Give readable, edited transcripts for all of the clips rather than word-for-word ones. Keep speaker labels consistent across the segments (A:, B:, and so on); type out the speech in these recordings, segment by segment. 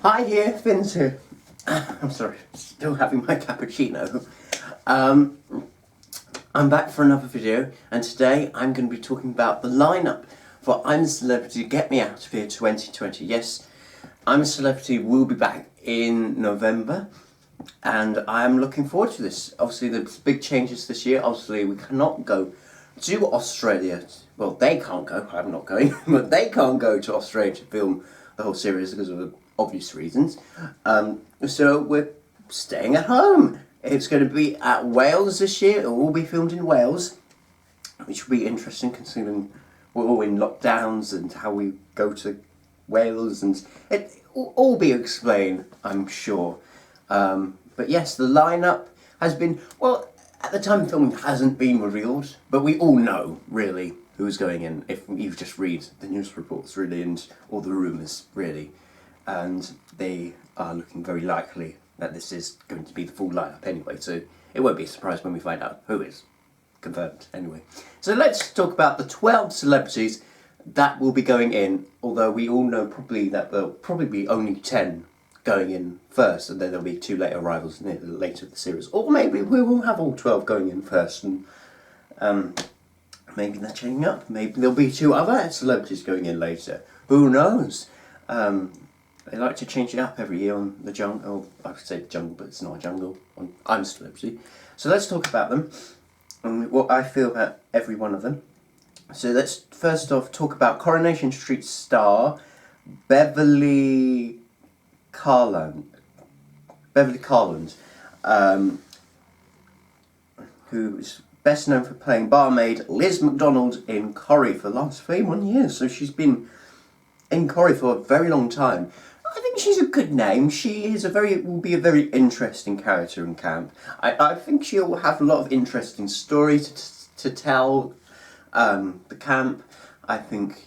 A: Hi here, Finn's here. I'm sorry, still having my cappuccino. I'm back for another video, and today I'm going to be talking about the lineup for I'm a Celebrity Get Me Out of Here 2020. Yes, I'm a Celebrity will be back in November, and I'm looking forward to this. Obviously, there's big changes this year. Obviously, we cannot go to Australia. Well, they can't go. I'm not going, but they can't go to Australia to film the whole series because of obvious reasons. So we're staying at home. It's going to be at Wales this year. It will all be filmed in Wales, which will be interesting considering we're all in lockdowns and how we go to Wales, and it will all be explained, I'm sure. But yes, the lineup has been, well, at the time filming hasn't been revealed, but we all know, really, who's going in if you just read the news reports, really, and all the rumours, really. And they are looking very likely that this is going to be the full lineup anyway, so it won't be a surprise when we find out who is confirmed anyway. So let's talk about the 12 celebrities that will be going in, although we all know probably that there'll probably be only 10 going in first, and then there'll be 2 late arrivals near the later of the series. Or maybe we will have all 12 going in first, and maybe they're changing up. Maybe there'll be 2 other celebrities going in later. Who knows? They like to change it up every year on the jungle. I would say jungle, but it's not a jungle. On I'm a Celebrity. So let's talk about them and what I feel about every one of them. So let's first off talk about Coronation Street star Beverly Carland, who is best known for playing barmaid Liz McDonald in Corrie for the last 31 years. So she's been in Corrie for a very long time. I think she's a good name. She is will be a very interesting character in camp. I think she'll have a lot of interesting stories to tell. The camp. I think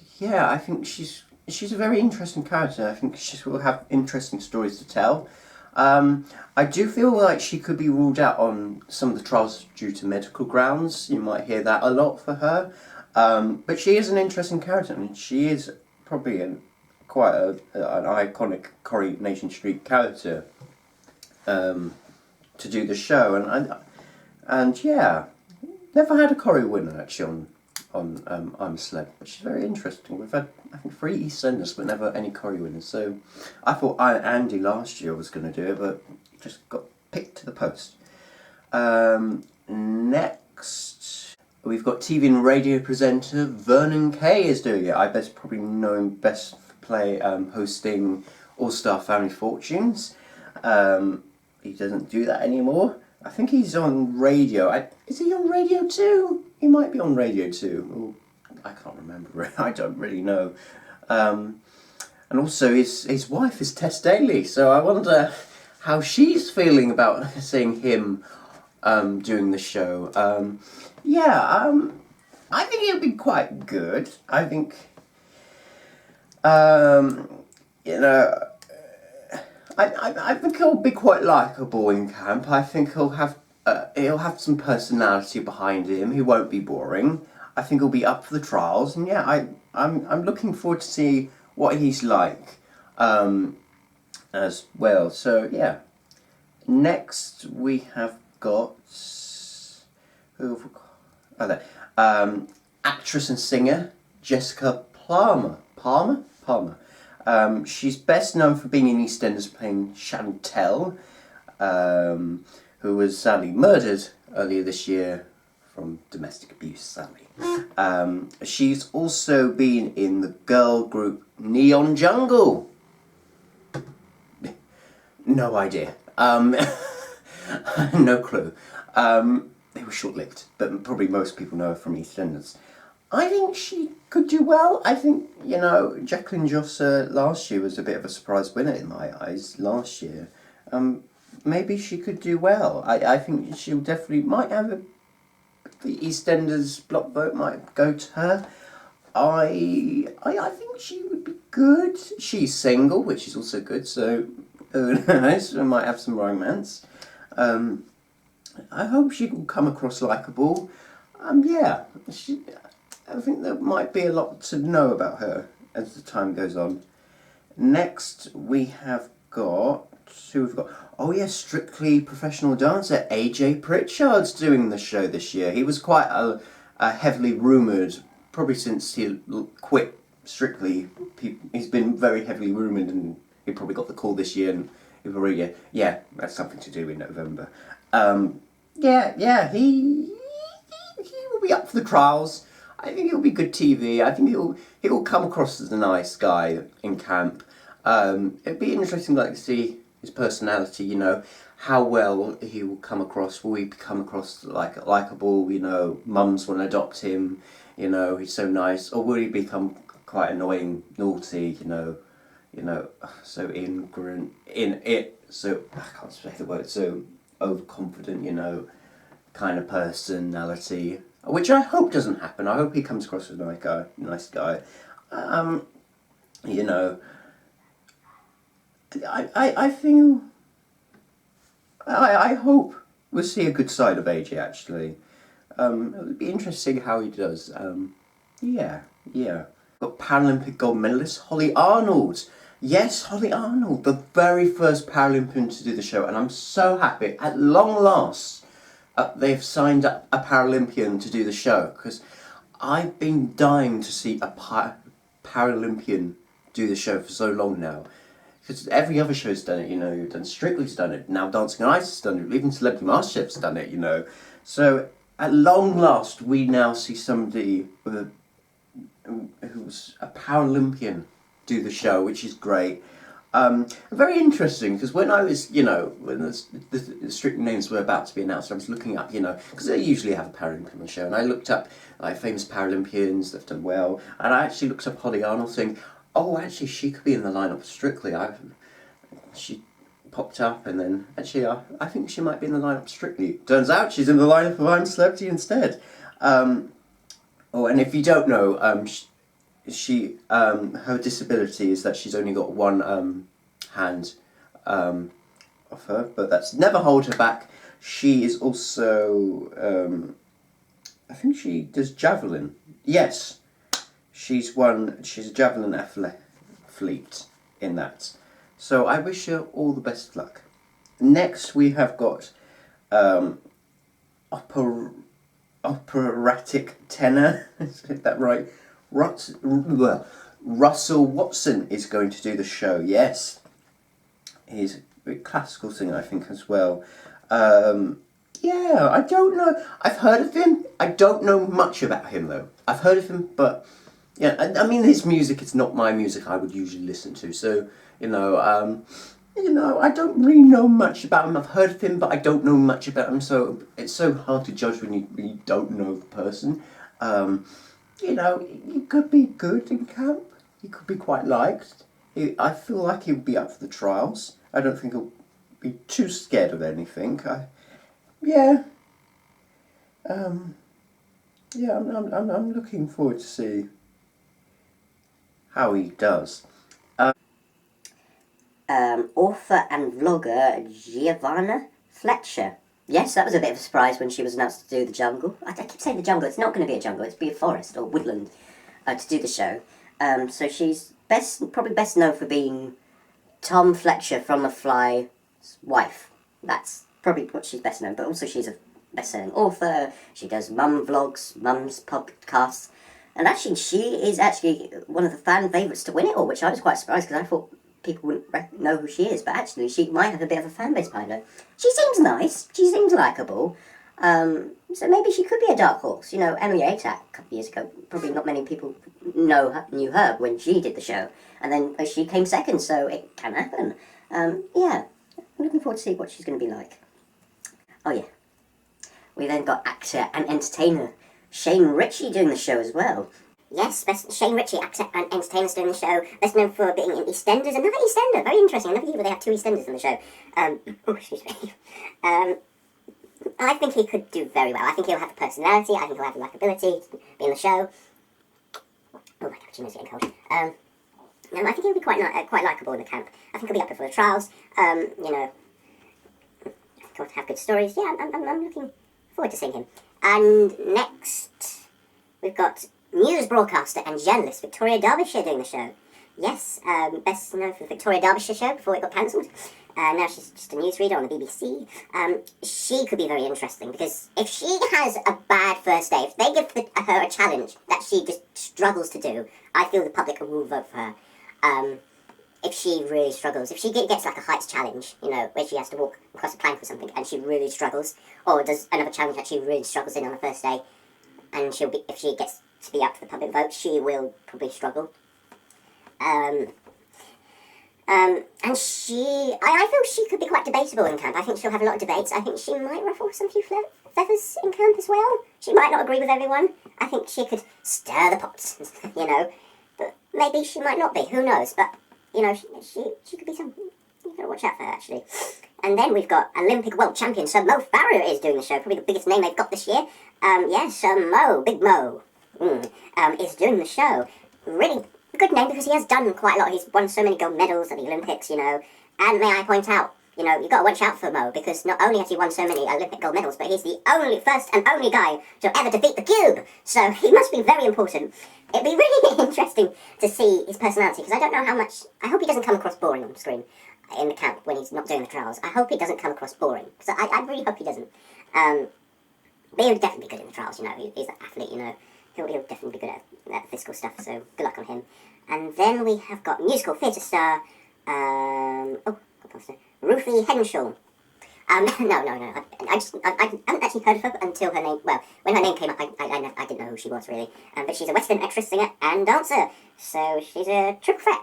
A: she's a very interesting character. I think she will have interesting stories to tell. I do feel like she could be ruled out on some of the trials due to medical grounds. You might hear that a lot for her. But she is an interesting character, and she is probably quite an iconic Coronation Street character to do the show. And yeah, never had a Corrie winner actually on I'm a Celeb, which is very interesting. We've had, I think, 3 EastEnders, but never any Corrie winners. So I thought Andy last year was going to do it, but just got picked to the post. Next, we've got TV and radio presenter Vernon Kay is doing it. I probably know him best for hosting All Star Family Fortunes. He doesn't do that anymore. I think he's on radio. Is he on Radio 2? He might be on Radio 2. I can't remember. I don't really know. And also his wife is Tess Daly, so I wonder how she's feeling about seeing him doing the show. I think it'll be quite good. I think, I think he'll be quite likeable in camp. I think he'll have some personality behind him. He won't be boring. I think he'll be up for the trials, and yeah, I'm looking forward to see what he's like as well. So yeah, next we have got actress and singer Jessica Palmer. She's best known for being in EastEnders playing Chantel, who was sadly murdered earlier this year from domestic abuse, sadly. She's also been in the girl group Neon Jungle. No idea. No clue. They were short-lived, but probably most people know her from EastEnders. I think she could do well. I think, Jacqueline Josser last year was a bit of a surprise winner in my eyes last year. Maybe she could do well. I think she'll definitely might have the EastEnders block vote might go to her. I think she would be good. She's single, which is also good, so who knows, we might have some romance. I hope she will come across likeable. I think there might be a lot to know about her as the time goes on. Next, we have got... Who we've got? Oh yes, Strictly Professional Dancer AJ Pritchard's doing the show this year. He was quite a heavily rumoured, probably since he quit Strictly. He's been very heavily rumoured, and he probably got the call this year. And he probably that's something to do in November. He will be up for the trials. I think it'll be good TV. I think he'll come across as a nice guy in camp. It'd be interesting, to see his personality. How well he will come across. Will he come across like likable? Mums want to adopt him. He's so nice, or will he become quite annoying, naughty? So ignorant So I can't say the word. So overconfident. Kind of personality, which I hope doesn't happen. I hope he comes across as a nice guy. I feel. I hope we'll see a good side of AJ actually. It would be interesting how he does. Got Paralympic gold medalist Holly Arnold. Yes, Holly Arnold, the very first Paralympian to do the show, and I'm so happy. At long last, they've signed up a Paralympian to do the show, because I've been dying to see a Paralympian do the show for so long now. Because every other show's done it, You've done Strictly's done it, now Dancing on Ice has done it, even Celebrity MasterChef's done it, So, at long last, we now see somebody who's a Paralympian do the show, which is great. Very interesting, because when I was, when the Strictly names were about to be announced, I was looking up, because they usually have a Paralympian on the show, and I looked up famous Paralympians that have done well, and I actually looked up Holly Arnold, saying, oh, actually, she could be in the lineup of Strictly. She popped up, and then actually, I think she might be in the lineup of Strictly. Turns out she's in the lineup of I'm Celebrity instead. And if you don't know, she her disability is that she's only got one hand off her, but that's never hold her back. She is also I think she does javelin. Yes, she's a javelin athlete in that. So I wish her all the best of luck. Next we have got operatic tenor. Is that right? Russell Watson is going to do the show, yes. He's a classical singer, I think, as well. I don't know. I've heard of him. I don't know much about him, though. I've heard of him, but... yeah, I mean, his music, it's not my music I would usually listen to, so, I don't really know much about him. I've heard of him, but I don't know much about him, so it's so hard to judge when you really don't know the person. He could be good in camp. He could be quite liked. I feel like he'll be up for the trials. I don't think he'll be too scared of anything. I'm looking forward to see how he does.
B: Author and vlogger Giovanna Fletcher. Yes, that was a bit of a surprise when she was announced to do the jungle. I keep saying the jungle. It's not going to be a jungle. It's be a forest or woodland to do the show. So she's probably best known for being Tom Fletcher from The Fly's wife. That's probably what she's best known. But also she's a best-selling author. She does mum vlogs, mum's podcasts. And actually, she is actually one of the fan favourites to win it all, which I was quite surprised because I thought people wouldn't know who she is. But actually, she might have a bit of a fan base behind her. She seems nice. She seems likeable. So maybe she could be a dark horse. Emily Atack a couple of years ago, probably not many people knew her when she did the show. And then she came second, so it can happen. I'm looking forward to see what she's going to be like. Oh yeah. We then got actor and entertainer Shane Ritchie doing the show as well.
C: Yes, Shane Ritchie, actor and entertainer, doing the show. Best known for being in EastEnders. Another EastEnder, very interesting. I never knew they had two EastEnders in the show. Excuse me. I think he could do very well. I think he'll have the personality. I think he'll have the likability to be in the show. Oh my god, Gina's getting cold. I think he'll be quite likeable in the camp. I think he'll be up for the trials. I think he'll have good stories. Yeah, I'm looking forward to seeing him. And next, we've got news broadcaster and journalist Victoria Derbyshire doing the show. Yes, best known for the Victoria Derbyshire show before it got cancelled. Now she's just a newsreader on the BBC. She could be very interesting because if she has a bad first day, if they give her a challenge that she just struggles to do, I feel the public will vote for her. If she really struggles, if she gets like a heights challenge, you know, where she has to walk across a plank or something, and she really struggles, or does another challenge that she really struggles in on the first day, and if she gets to be up for the public vote, she will probably struggle. And I feel she could be quite debatable in camp. I think she'll have a lot of debates. I think she might ruffle some few feathers in camp as well. She might not agree with everyone. I think she could stir the pots, you know. But maybe she might not be. Who knows? But, you know, she could be some... You've got to watch out for her, actually. And then we've got Olympic world champion Sir Mo Farah is doing the show. Probably the biggest name they've got this year. Sir Mo, Big Mo, is doing the show. Really good name because he has done quite a lot. He's won so many gold medals at the Olympics, you know. And may I point out, you know, you've got to watch out for Mo because not only has he won so many Olympic gold medals, but he's the first and only guy to ever defeat the cube. So he must be very important. It'd be really interesting to see his personality because I don't know how much... I hope he doesn't come across boring on screen in the camp when he's not doing the trials. I hope he doesn't come across boring. So I really hope he doesn't. But he'll definitely be good in the trials, you know. He's an athlete, you know. He'll definitely be good at physical stuff, so good luck on him. And then we have got musical theatre star, Ruthie Henschel. No. I hadn't actually heard of her until her name, well, when her name came up, I didn't know who she was, really. But she's a West End actress, singer, and dancer, so she's a triple threat.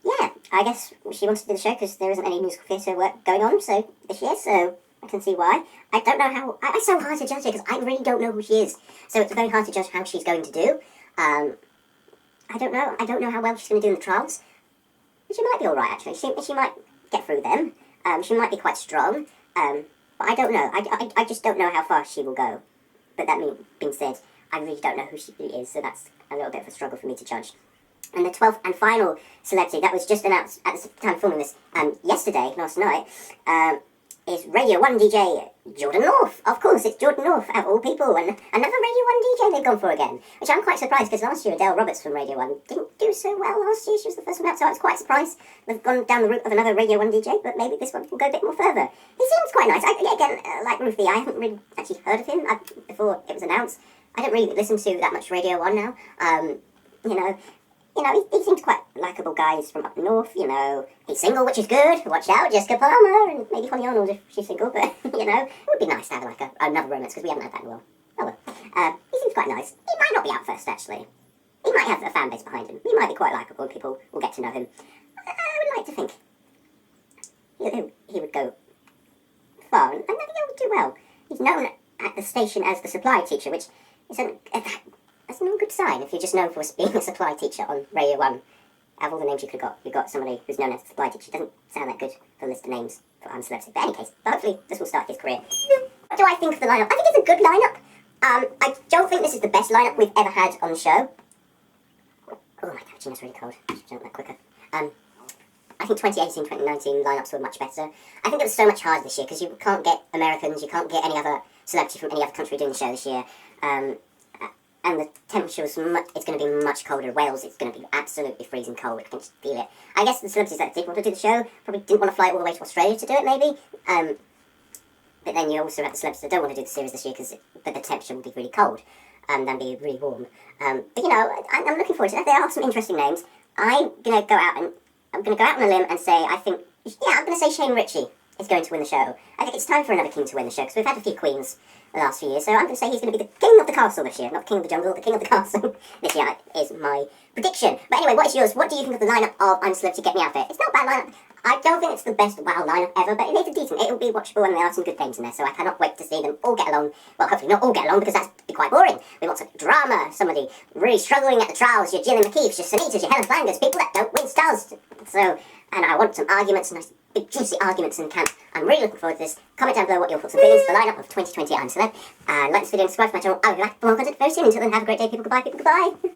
C: Yeah, I guess she wanted to do the show because there isn't any musical theatre work going on this year, so I can see why. I don't know how... It's so hard to judge her because I really don't know who she is, so it's very hard to judge how she's going to do. I don't know. I don't know how well she's going to do in the trials. But she might be alright, actually. She might get through them. She might be quite strong. But I don't know. I just don't know how far she will go. But that being said, I really don't know who she is, so that's a little bit of a struggle for me to judge. And the 12th and final celebrity that was just announced at the time of filming this last night, is Radio 1 DJ Jordan North. Of course, it's Jordan North, of all people, and another Radio 1 DJ they've gone for again. Which I'm quite surprised, because last year Adele Roberts from Radio 1 didn't do so well last year. She was the first one out, so I was quite surprised they've gone down the route of another Radio 1 DJ, but maybe this one will go a bit more further. He seems quite nice. Like Ruthie, I haven't really actually heard of him before it was announced. I don't really listen to that much Radio 1 now. He seems quite a likeable guy. He's from up north, you know. He's single, which is good. Watch out, Jessica Palmer, and maybe Holly Arnold if she's single, but, you know, it would be nice to have, another romance, because we haven't had that in a while. Oh well. He seems quite nice. He might not be out first, actually. He might have a fan base behind him. He might be quite likeable, and people will get to know him. I would like to think he would go far, and I think he would do well. He's known at the station as the supply teacher, which is that's no good sign if you're just known for being a supply teacher on Radio 1. Out of all the names you could have got, you've got somebody who's known as a supply teacher. It doesn't sound that good for the list of names for I'm Celebrity. But in any case, hopefully this will start his career. What do I think of the lineup? I think it's a good lineup. I don't think this is the best lineup we've ever had on the show. Oh my god, that's really cold. I should jump that quicker. I think 2018, 2019 lineups were much better. I think it was so much harder this year because you can't get Americans, you can't get any other celebrity from any other country doing the show this year. And the temperature was it's going to be much colder. Wales, it's going to be absolutely freezing cold. I can just feel it. I guess the celebrities that did want to do the show probably didn't want to fly all the way to Australia to do it, maybe. But then you also have the celebrities that don't want to do the series this year because the temperature will be really cold and then be really warm. But you know, I'm looking forward to that. There are some interesting names. I'm going to go out on a limb and say I'm going to say Shane Ritchie is going to win the show. I think it's time for another king to win the show because we've had a few queens the last few years, so I'm going to say he's going to be the king of the castle this year, not the king of the jungle, the king of the castle this year is my prediction. But anyway, what is yours? What do you think of the lineup of I'm Celebrity Get Me Out There? It's not a bad lineup. I don't think it's the best wow lineup ever, but it is decent. It will be watchable and there are some good names in there, so I cannot wait to see them all get along. Well, hopefully not all get along because that'd be quite boring. We want some drama, somebody really struggling at the trials, your Gillian McKeiths, your Sanitas, your Helen Flangers, people that don't win stars. So, and I want some arguments, nice big juicy arguments in camp. I'm really looking forward to this. Comment down below what your thoughts and feelings for the lineup of 2020 I'm Celeb. And like this video and subscribe to my channel. I'll be back for more content very soon. Until then, have a great day, people. Goodbye, people. Goodbye.